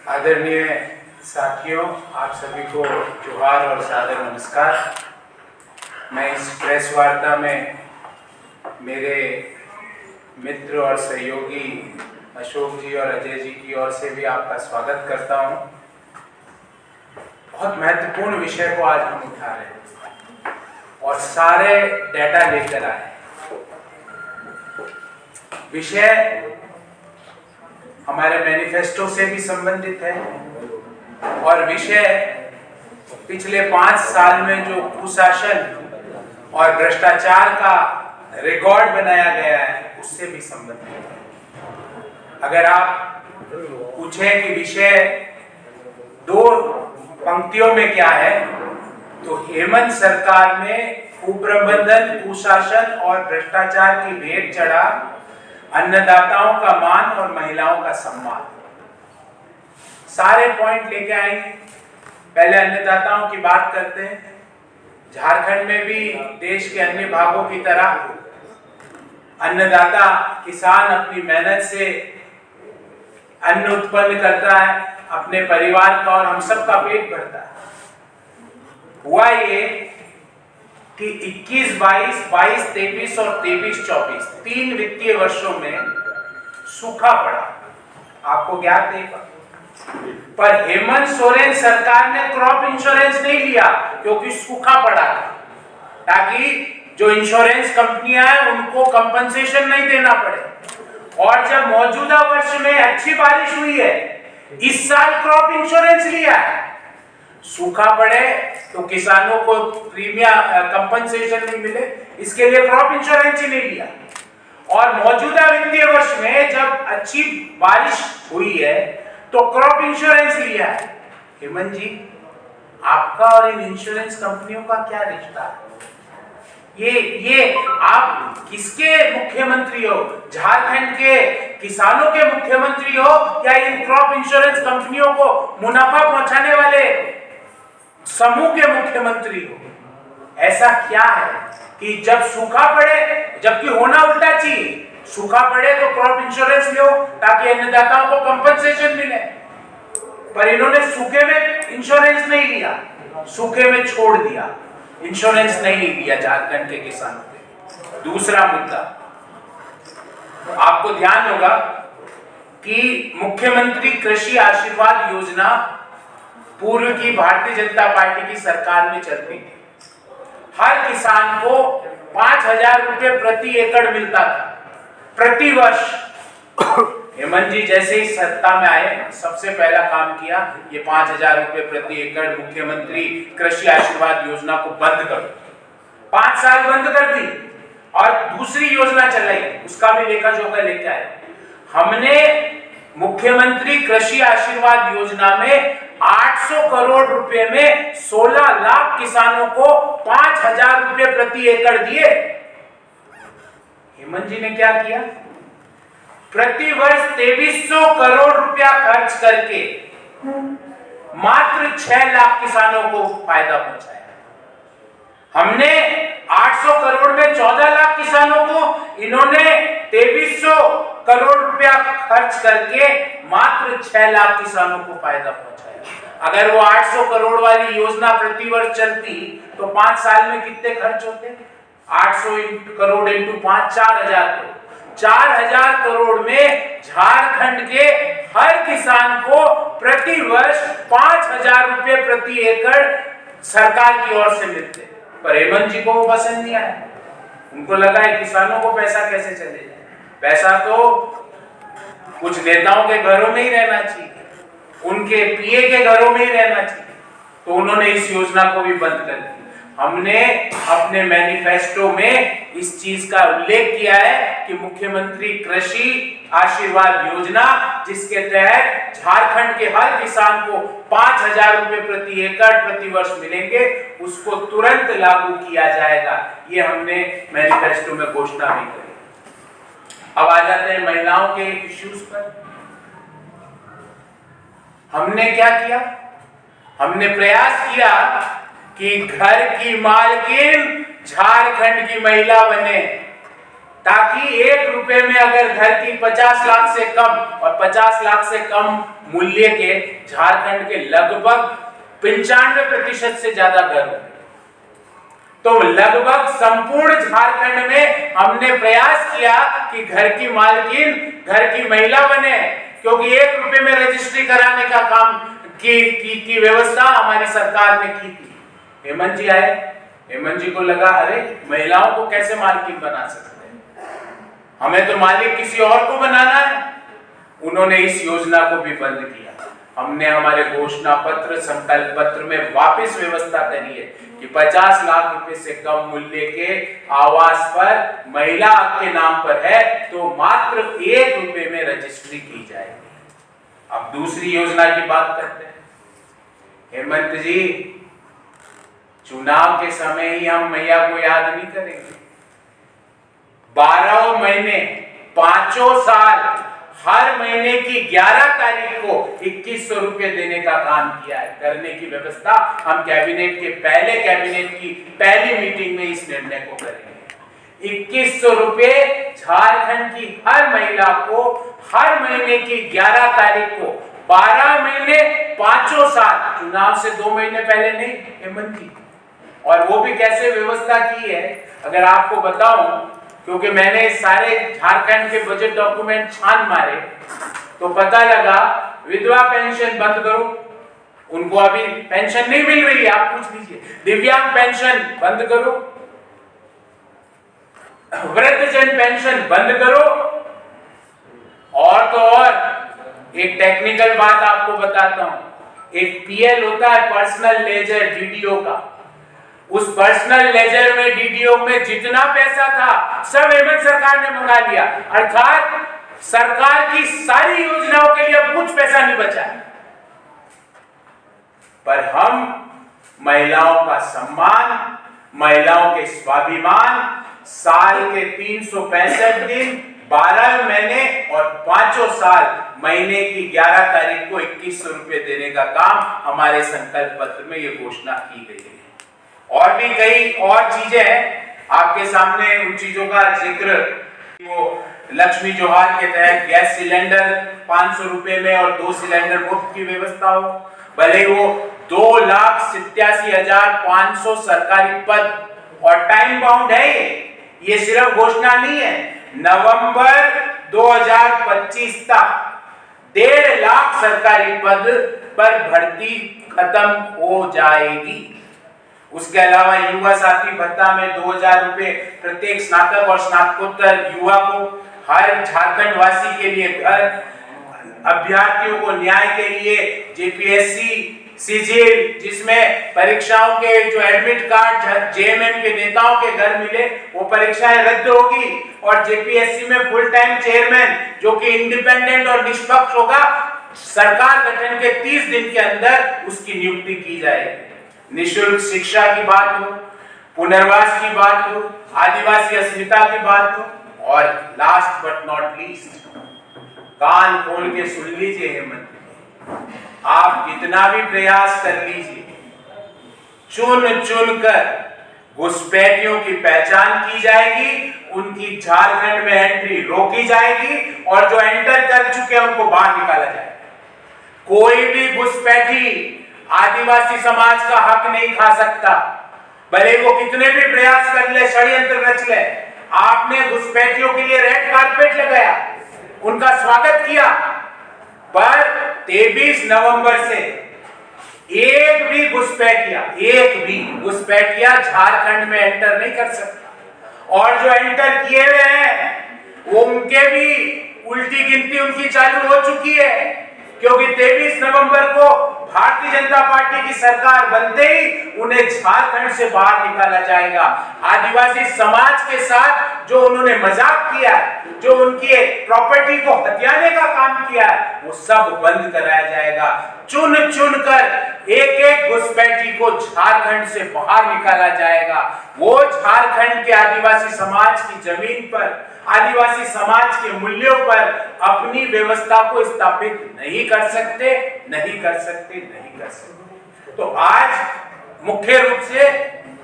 आदरणीय साथियों, आप सभी को जोहार और सादर नमस्कार। मैं इस प्रेस वार्ता में मेरे मित्र और सहयोगी अशोक जी और अजय जी की ओर से भी आपका स्वागत करता हूं। बहुत महत्वपूर्ण विषय को आज हम उठा रहे हैं और सारे डेटा लेकर आए। विषय हमारे मैनिफेस्टो से भी संबंधित है और विषय पिछले 5 साल में जो कुशासन और भ्रष्टाचार का रिकॉर्ड बनाया गया है उससे भी संबंधित है। अगर आप पूछें कि विषय 2 पंक्तियों में क्या है, तो हेमंत सरकार में कुप्रबंधन, कुशासन और भ्रष्टाचार की भेंट चढ़ा अन्नदाताओं का मान और महिलाओं का सम्मान। सारे पॉइंट लेके आएंगे। पहले अन्नदाताओं की बात करते हैं। झारखंड में भी देश के अन्य भागों की तरह अन्नदाता किसान अपनी मेहनत से अन्न उत्पन्न करता है, अपने परिवार का और हम सबका पेट भरता है। हुआ ये कि 21-22, 22-23 और 23-24 3 वित्तीय वर्षों में सूखा पड़ा, आपको ज्ञात है। पर हेमंत सोरेन सरकार ने क्रॉप इंश्योरेंस नहीं लिया क्योंकि सूखा पड़ा था, ताकि जो इंश्योरेंस कंपनियां हैं उनको कंपनसेशन नहीं देना पड़े। और जब मौजूदा वर्ष में अच्छी बारिश हुई है, इस साल क्रॉप इंश्योरेंस लिया है। सूखा पड़े तो किसानों को प्रीमियम कंपनसेशन नहीं मिले, इसके लिए क्रॉप इंश्योरेंस ही नहीं लिया। और मौजूदा वित्तीय वर्ष में जब अच्छी बारिश हुई है तो क्रॉप इंश्योरेंस लिया है। हेमंत जी, आपका और इन इंश्योरेंस कंपनियों का क्या रिश्ता है? ये आप किसके मुख्यमंत्री हो? झारखंड के किसानों के मुख्यमंत्री हो या इन क्रॉप इंश्योरेंस कंपनियों को मुनाफा पहुंचाने वाले समूह के मुख्यमंत्री हो? ऐसा क्या है कि जब सूखा पड़े, जबकि होना उल्टा चाहिए, सूखा पड़े तो क्रॉप इंश्योरेंस लो ताकि अन्नदाताओं को कंपनसेशन मिले, पर इन्होंने सूखे में इंश्योरेंस नहीं लिया, सूखे में छोड़ दिया, इंश्योरेंस नहीं लिया झारखंड के किसानों पे। दूसरा मुद्दा, आपको ध्यान होगा कि मुख्यमंत्री कृषि आशीर्वाद योजना पूर्व की भारतीय जनता पार्टी की सरकार में चलती थी। हर किसान को 5,000 रुपए प्रति एकड़ मिलता था प्रति वर्ष। हेमंत जी जैसे ही सत्ता में आए, सबसे पहला काम किया, ये 5,000 रुपए प्रति एकड़ मुख्यमंत्री कृषि आशीर्वाद योजना को बंद कर दो। 5 साल बंद कर दी और दूसरी योजना चलाई, उसका भी लेखा जोखा लेके आए। हमने मुख्यमंत्री कृषि आशीर्वाद योजना में 800 करोड़ रुपए में 16 लाख किसानों को 5,000 रुपए प्रति एकड़ दिए। हेमंत जी ने क्या किया? प्रति वर्ष 2300 करोड़ रुपया खर्च करके मात्र 6 लाख किसानों को फायदा पहुंचाया। हमने 800 करोड़ में 14 लाख किसानों को, इन्होंने 2300 करोड़ रुपया खर्च करके मात्र 6 लाख किसानों को फायदा पहुंचाया। अगर वो 800 करोड़ वाली योजना प्रति वर्ष चलती तो 5 साल में कितने खर्च होते? 800 करोड़ इंटू 5, 4,000 करोड़। 4,000 करोड़ में झारखंड के हर किसान को प्रति वर्ष 5,000 रुपए प्रति एकड़ सरकार की ओर से मिलते। पर हेमंत जी को वो पसंद नहीं आया। उनको लगा है किसानों को पैसा कैसे चले जाए, पैसा तो कुछ नेताओं के घरों में ही रहना चाहिए, उनके पीए के घरों में ही रहना चाहिए। तो उन्होंने इस योजना को भी बंद कर दिया। हमने अपने मैनिफेस्टो में इस चीज का उल्लेख किया है कि मुख्यमंत्री कृषि आशीर्वाद योजना, जिसके तहत झारखंड के हर किसान को 5,000 रुपए प्रति एकड़ प्रति वर्ष मिलेंगे, उसको तुरंत लागू किया जाएगा। ये हमने मैनिफेस्टो में घोषणा भी करी। अब आ जाते हैं महिलाओं के इश्यूज पर। हमने क्या किया? हमने प्रयास किया कि घर की मालकिन झारखंड की महिला बने, ताकि 1 रुपए में अगर घर की 50 लाख से कम और 50 लाख से कम मूल्य के झारखंड के लगभग 95% से ज्यादा घर होंगे। तो लगभग संपूर्ण झारखंड में हमने प्रयास किया कि घर की मालकिन घर की महिला बने, क्योंकि 1 रुपए में रजिस्ट्री कराने का काम की व्यवस्था हमारी सरकार ने की थी। हेमंत जी आए, हेमंत जी को लगा अरे महिलाओं को कैसे मालकिन बना सकते हैं, हमें तो मालिक किसी और को बनाना है। उन्होंने इस योजना को भी बंद किया। हमने हमारे घोषणा पत्र संकल्प पत्र में वापस व्यवस्था करी है कि 50 लाख रुपए से कम मूल्य के आवास पर महिला आपके नाम पर है तो मात्र 1 रुपए में रजिस्ट्री की जाएगी। अब दूसरी योजना की बात करते हैं। हेमंत जी, चुनाव के समय ही हम मैया को याद नहीं करेंगे। 12 महीने 5 साल हर महीने की 11 तारीख को 2100 रुपए देने का काम किया है। करने की व्यवस्था हम कैबिनेट के कैबिनेट की पहली मीटिंग में इस निर्णय को करेंगे। 2100 रुपए झारखंड की हर महिला को हर महीने की 11 तारीख को 12 महीने 5 साल, चुनाव से 2 महीने पहले नहीं हेमंत जी। और वो भी कैसे व्यवस्था की है अगर आपको बताऊं, क्योंकि मैंने सारे झारखंड के बजट डॉक्यूमेंट छान मारे तो पता लगा विधवा पेंशन बंद करो, उनको अभी पेंशन नहीं मिल रही है, आप पूछ लीजिए। दिव्यांग पेंशन बंद करो, वृद्धजन पेंशन बंद करो, और तो और एक टेक्निकल बात आपको बताता हूं। एक पीएल होता है पर्सनल लेजर डीडीओ का, उस पर्सनल लेजर में डीडीओ में जितना पैसा था सब हेमंत सरकार ने मंगा लिया, अर्थात सरकार की सारी योजनाओं के लिए अब कुछ पैसा नहीं बचा है। पर हम महिलाओं का सम्मान, महिलाओं के स्वाभिमान, साल के 365 दिन 12 महीने और 5 साल महीने की 11 तारीख को 2100 रुपए देने का काम हमारे संकल्प पत्र में ये घोषणा की गई है। और भी कई और चीजें हैं आपके सामने, उन चीजों का जिक्र, वो लक्ष्मी जोहार के तहत गैस सिलेंडर 500 रुपए में और 2 सिलेंडर मुफ्त की व्यवस्था हो, भले वो 2,87,500 सरकारी पद और टाइम बाउंड है। ये सिर्फ घोषणा नहीं है, नवंबर 2025 तक 1.5 लाख सरकारी पद पर भर्ती खत्म हो जाएगी। उसके अलावा युवा साथी भत्ता में 2000 रुपए प्रत्येक स्नातक और स्नातकोत्तर युवा को, हर झारखंड वासी के लिए घर, अभ्यर्थियों को न्याय के लिए जेपीएससी सीजीएल जिसमें परीक्षाओं के जो एडमिट कार्ड जेएमएम के नेताओं के घर मिले वो परीक्षाएं रद्द होगी, और जेपीएससी में फुल टाइम चेयरमैन जो कि इंडिपेंडेंट और निष्पक्ष होगा, सरकार गठन के 30 दिन के अंदर उसकी नियुक्ति की जाएगी। निःशुल्क शिक्षा की बात हो, पुनर्वास की बात हो, आदिवासी अस्मिता की बात हो, और लास्ट बट नॉट लीस्ट, कान खोल के सुन लीजिए हेमंत, आप कितना भी प्रयास कर लीजिए, चुन चुन कर घुसपैठियों की पहचान की जाएगी, उनकी झारखंड में एंट्री रोकी जाएगी, और जो एंटर कर चुके हैं उनको बाहर निकाला जाएगा। कोई भी घुसपैठी आदिवासी समाज का हक नहीं खा सकता, भले वो कितने भी प्रयास कर ले, षड्यंत्र रच ले। आपने घुसपैठियों के लिए रेड कारपेट लगाया, उनका स्वागत किया, पर 23 नवंबर से एक भी घुसपैठिया झारखंड में एंटर नहीं कर सकता, और जो एंटर किए हुए हैं वो उनके भी उल्टी गिनती उनकी चालू हो चुकी है, क्योंकि 23 नवंबर को भारतीय जनता पार्टी की सरकार बनते ही उन्हें झारखंड से बाहर निकाला जाएगा। आदिवासी समाज के साथ जो उन्होंने मजाक किया, जो उनकी प्रॉपर्टी को हथियाने का काम किया, वो सब बंद कराया जाएगा। चुन चुन कर एक एक घुसपैठी को झारखंड से बाहर निकाला जाएगा। वो झारखंड के आदिवासी समाज की जमीन पर, आदिवासी समाज के मूल्यों पर अपनी व्यवस्था को स्थापित नहीं कर सकते। तो आज मुख्य रूप से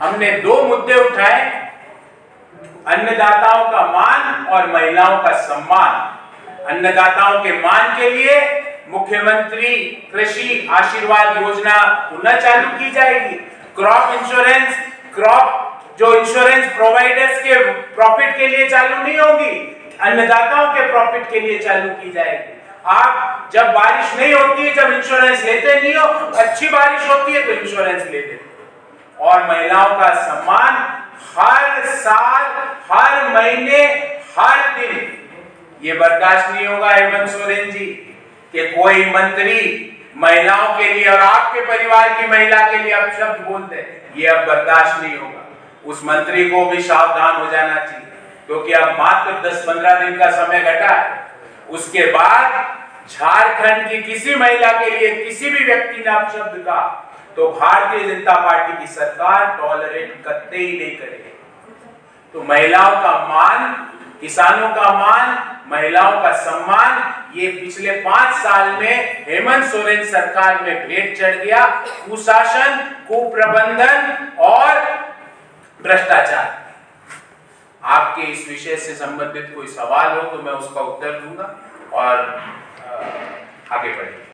हमने दो मुद्दे उठाए, अन्नदाताओं का मान और महिलाओं का सम्मान। अन्नदाताओं के मान के लिए मुख्यमंत्री कृषि आशीर्वाद योजना पुनः चालू की जाएगी। क्रॉप इंश्योरेंस, क्रॉप जो इंश्योरेंस प्रोवाइडर्स के प्रॉफिट के लिए चालू नहीं होगी, अन्नदाताओं के प्रॉफिट के लिए चालू की जाएगी। आप जब बारिश नहीं होती है, जब इंश्योरेंस लेते नहीं हो, अच्छी बारिश होती है तो इंश्योरेंस ले लेते। और महिलाओं का सम्मान हर साल, हर महीने, हर दिन। ये बर्दाश्त नहीं होगा हेमंत सोरेन जी कि कोई मंत्री महिलाओं के लिए और आपके परिवार की महिला के लिए अपशब्द बोलते हैं। ये अब बर्दाश्त नहीं होगा। उस मंत्री को भी सावधान हो जाना चाहिए, क्योंकि अब मात्र 10-15 दिन का समय घटा है। उसके बाद झारखंड की किसी महिला के लिए किसी भी व्यक्ति ने अपशब्द कहा तो भारतीय जनता पार्टी की सरकार टॉलरेट करते ही नहीं करेगी। तो महिलाओं का मान, किसानों का मान, महिलाओं का सम्मान, ये पिछले 5 साल में हेमंत सोरेन सरकार में भेंट चढ़ गया। कुशासन, कुप्रबंधन और भ्रष्टाचार। आपके इस विषय से संबंधित कोई सवाल हो तो मैं उसका उत्तर दूंगा और आगे बढ़ेंगे।